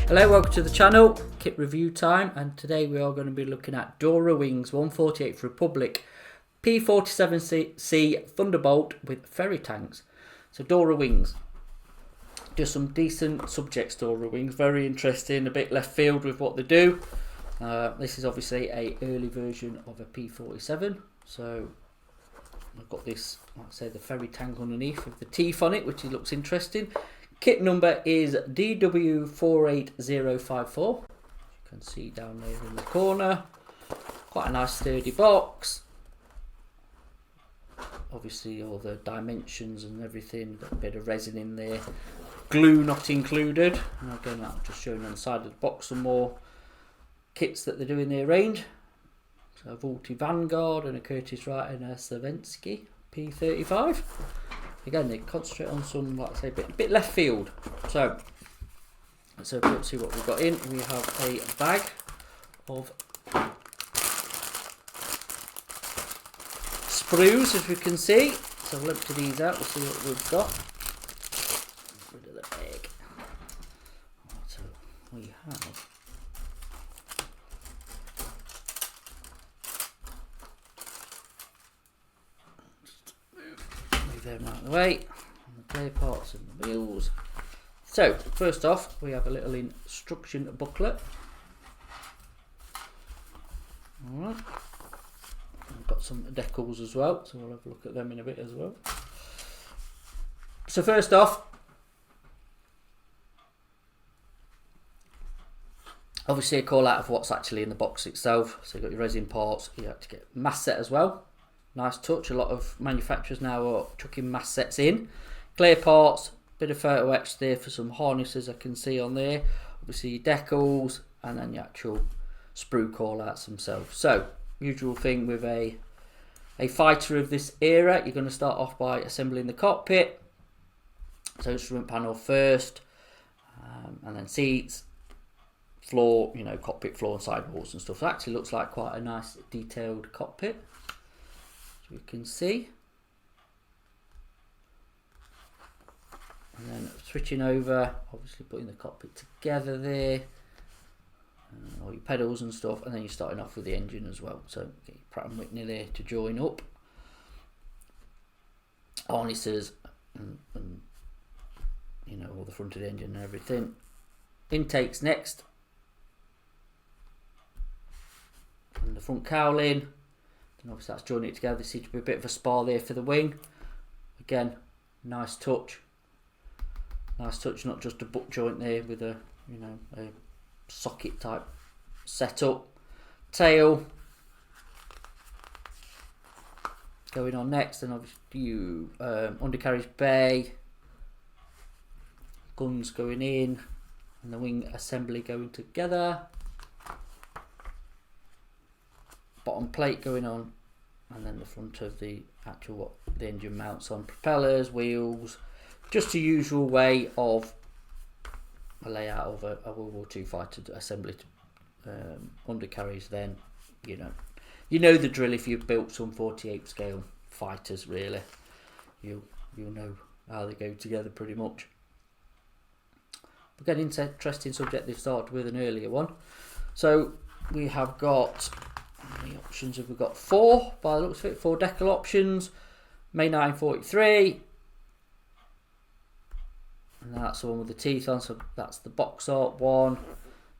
Hello, welcome to the channel, kit review time, and today we are going to be looking at DORA Wings 148th Republic P-47C Thunderbolt with ferry tanks. So DORA Wings, just some decent subjects. DORA Wings, very interesting, a bit left field with what they do. This is obviously a early version of a P-47, so I've got this, like I say, the ferry tank underneath with the teeth on it, which looks interesting. Kit number is DW48054. You can see down there in the corner. Quite a nice sturdy box. Obviously all the dimensions and everything. Got a bit of resin in there. Glue not included. And again, I'm just showing on the side of the box some more kits that they do in their range. So a Vulti Vanguard and a Curtiss Wright and a Savensky P35. Again, they concentrate on some, like I say, bit left field. So let's have a look, see what we've got in. We have a bag of sprues, as we can see. So we'll empty these out. We'll see what we've got. Get rid of the egg. So we have them out of the way, and the clear parts and the wheels. So first off, we have a little instruction booklet. Alright, we've got some decals as well, so we'll have a look at them in a bit as well. So first off, obviously a call out of what's actually in the box itself. So you've got your resin parts, you have to get mass set as well. Nice touch. A lot of manufacturers now are chucking mass sets in. Clear parts, bit of photo etch there for some harnesses I can see on there. Obviously your decals, and then the actual sprue call outs themselves. So usual thing with a fighter of this era, you're going to start off by assembling the cockpit. So instrument panel first, and then seats, floor, you know, cockpit floor and sidewalls and stuff. So it actually looks like quite a nice detailed cockpit. You can see, and then switching over, obviously putting the cockpit together there, all your pedals and stuff, and then you're starting off with the engine as well. So get your Pratt & Whitney there to join up, harnesses, and you know, all the front of the engine and everything. Intakes next, and the front cowling. And obviously that's joining it together. There seems to be a bit of a spar there for the wing. Again, nice touch. Nice touch, not just a butt joint there with a, you know, a socket type setup. Tail going on next, and obviously you undercarriage bay, guns going in, and the wing assembly going together. Bottom plate going on, and then the front of the actual what the engine mounts on, propellers, wheels, just the usual way of a layout of a World War II fighter assembly. Undercarriage, then you know the drill. If you've built some 48 scale fighters, really, you'll know how they go together pretty much. But again, interesting subject they've started with an earlier one. So we have got, how many options have we got? 4 by the looks of it, 4 decal options. May 943, and that's the one with the teeth on, so that's the box art one.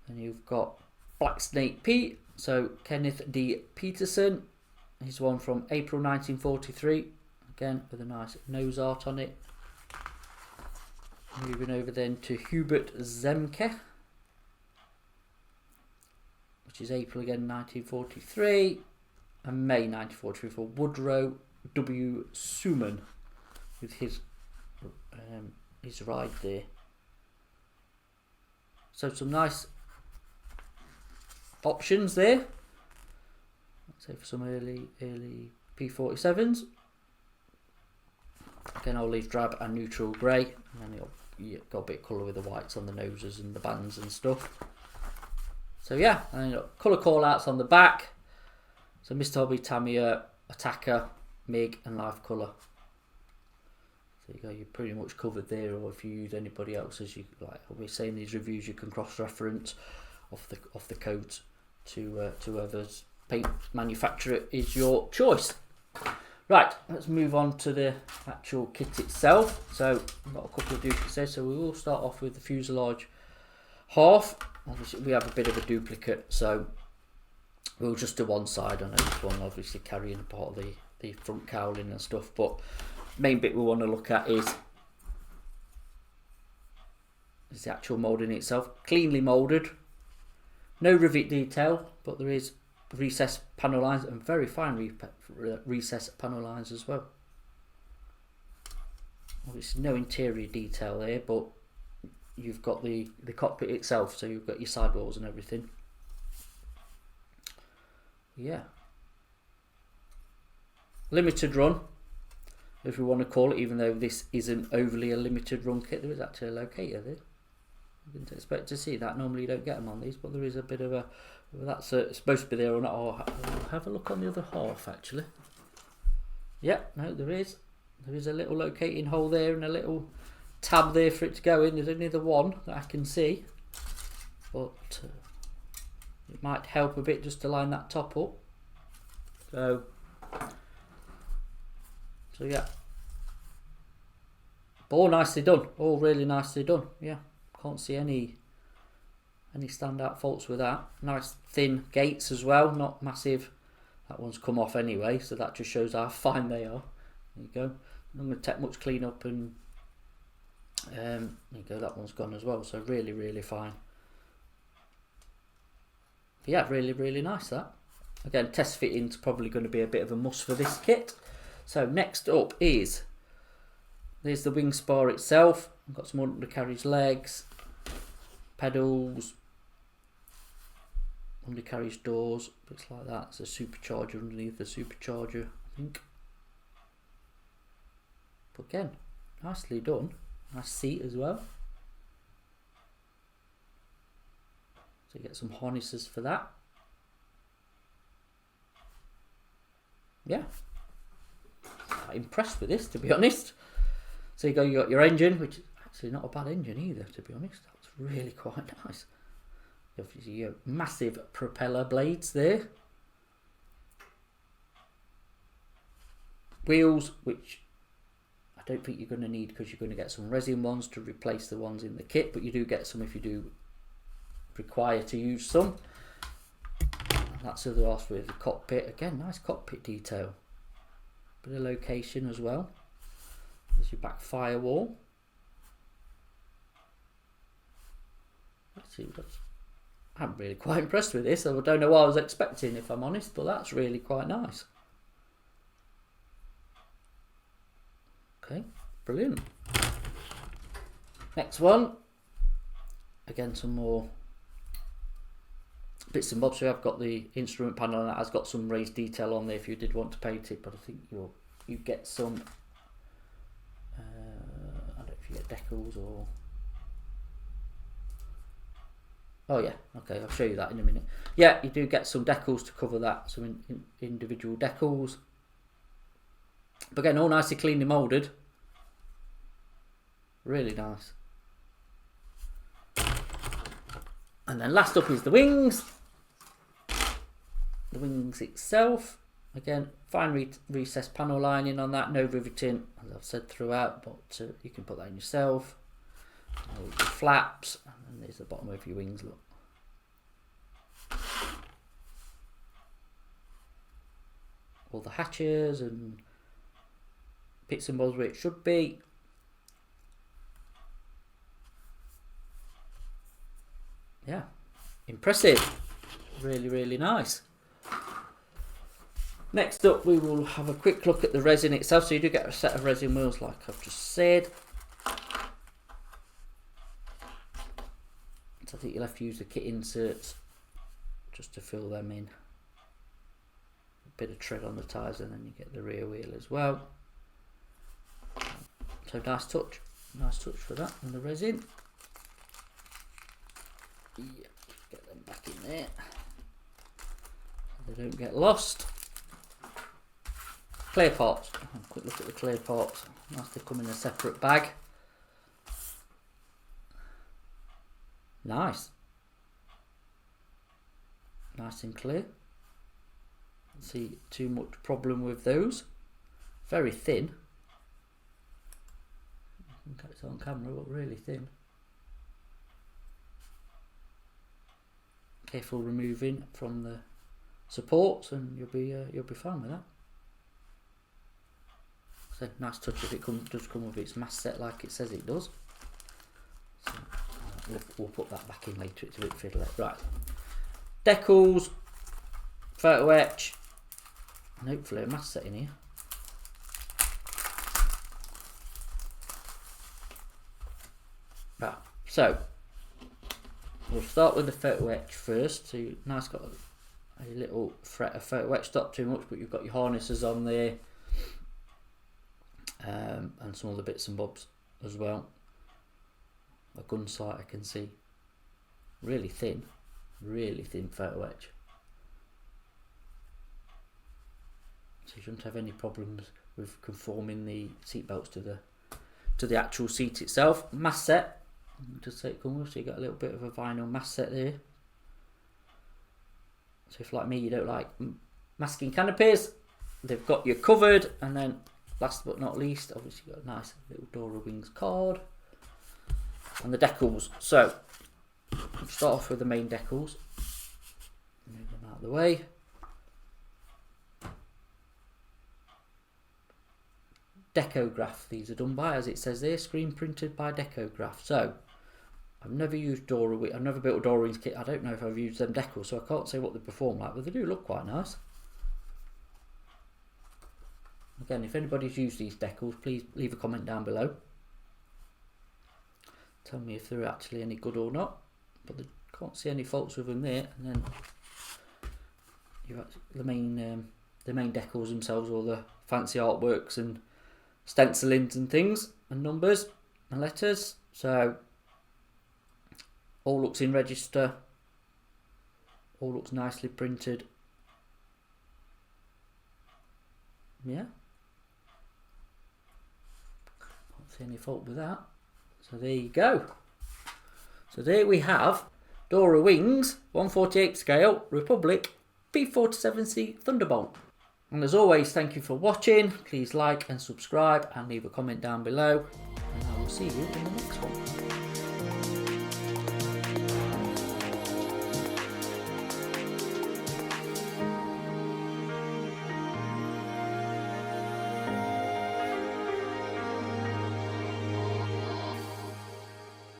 And you've got Black Snake Pete, so Kenneth D. Peterson, he's one from April 1943, again with a nice nose art on it. Moving over then to Hubert Zemke, which is April again 1943, and May 1943 for Woodrow W. Suman with his ride there. So some nice options there. Let's say for some early P-47s. Again, olive drab and neutral grey, and then you've got a bit of colour with the whites on the noses and the bands and stuff. So yeah, and then colour call outs on the back. So Mr. Hobby, Tamiya, Attacker, MiG and Life Colour. So you go, you're pretty much covered there, or if you use anybody else's, you like we say in these reviews, you can cross-reference off the codes to whoever's paint manufacturer is your choice. Right, let's move on to the actual kit itself. So I've got a couple of duplicates there, so we will start off with the fuselage half. Obviously we have a bit of a duplicate, so we'll just do one side on each one, obviously carrying part of the front cowling and stuff, but main bit we want to look at is the actual moulding itself. Cleanly moulded, no rivet detail, but there is recessed panel lines and very fine recessed panel lines as well. Obviously no interior detail there, but you've got the cockpit itself, so you've got your sidewalls and everything. Yeah, limited run, if we want to call it, even though this isn't overly a limited run kit. There is actually a locator there. You didn't expect to see that. Normally you don't get them on these, but there is a bit of a, that's supposed to be there or not. I'll have a look on the other half actually. Yeah, no, there is a little locating hole there and a little tab there for it to go in. There's only the one that I can see, but it might help a bit just to line that top up. So yeah, all nicely done, all really nicely done. Yeah, can't see any standout faults with that. Nice thin gates as well, not massive. That one's come off anyway, so that just shows how fine they are. There you go. I'm going to take much clean up, and there you go, that one's gone as well, so really fine. But yeah, really nice that. Again, test fitting's probably going to be a bit of a must for this kit. So next up is, there's the wing spar itself. I've got some undercarriage legs, pedals, undercarriage doors, bits like that. There's a supercharger underneath the supercharger, I think. But again, nicely done. Nice seat as well. So you get some harnesses for that. Yeah, I'm impressed with this, to be honest. So you got your engine, which is actually not a bad engine either, to be honest. That's really quite nice. Obviously your massive propeller blades there. Wheels, which I don't think you're going to need, because you're going to get some resin ones to replace the ones in the kit, but you do get some if you do require to use some. That's the other half with the cockpit. Again, nice cockpit detail. Bit of location as well. There's your back firewall. Actually, I'm really quite impressed with this. I don't know what I was expecting, if I'm honest, but that's really quite nice. Okay, brilliant. Next one. Again, some more bits and bobs. So I've got the instrument panel, and that has got some raised detail on there if you did want to paint it, but I think you get some I don't know if you get decals or, oh yeah, okay, I'll show you that in a minute. Yeah, you do get some decals to cover that, some individual decals, but again, all nicely cleanly moulded, really nice. And then last up is the wings. The wings itself, again, fine recessed panel lining on that, no riveting, as I've said throughout, but you can put that in yourself. All the flaps, and then there's the bottom of your wings, look. All the hatches and bits and bobs where it should be. Yeah, impressive, really nice. Next up, we will have a quick look at the resin itself. So you do get a set of resin wheels, like I've just said. So I think you'll have to use the kit inserts just to fill them in. A bit of tread on the tyres, and then you get the rear wheel as well. So nice touch for that on the resin. Yeah, get them back in there so they don't get lost. Clear parts. Quick look at the clear parts. Nice, they come in a separate bag. Nice. Nice and clear. Don't see too much problem with those. Very thin. I think it's on camera, but really thin. Careful removing from the supports, and you'll be fine with that. So nice touch if it does come with its mask set like it says it does. So we'll put that back in later. It's a bit fiddly. Right, decals, photo etch, and hopefully a mask set in here. Right, so we'll start with the photo etch first. So nice, got a little fret of photo etch, not too much, but you've got your harnesses on there. And some other bits and bobs as well. A gun sight I can see. Really thin photo etch. So you shouldn't have any problems with conforming the seat belts to the actual seat itself. Mask set, just say it comes with, so you got a little bit of a vinyl mask set there. So if like me you don't like masking canopies, they've got you covered. And then last but not least, obviously you've got a nice little DORA Wings card and the decals. So we'll start off with the main decals. Move them out of the way. Decograph, these are done by, as it says there, screen printed by Decograph. So I've never used DORA, I've never built a DORA Wings kit. I don't know if I've used them decals, so I can't say what they perform like, but they do look quite nice. Again, if anybody's used these decals, please leave a comment down below. Tell me if they're actually any good or not. But I can't see any faults with them there. And then you have the main decals themselves, all the fancy artworks and stencilings and things, and numbers and letters. So all looks in register. All looks nicely printed. Yeah. See any fault with that. So there you go. So there we have DORA Wings 1/48 scale Republic P-47C Thunderbolt. And as always, thank you for watching. Please like and subscribe and leave a comment down below, and I will see you in the next one.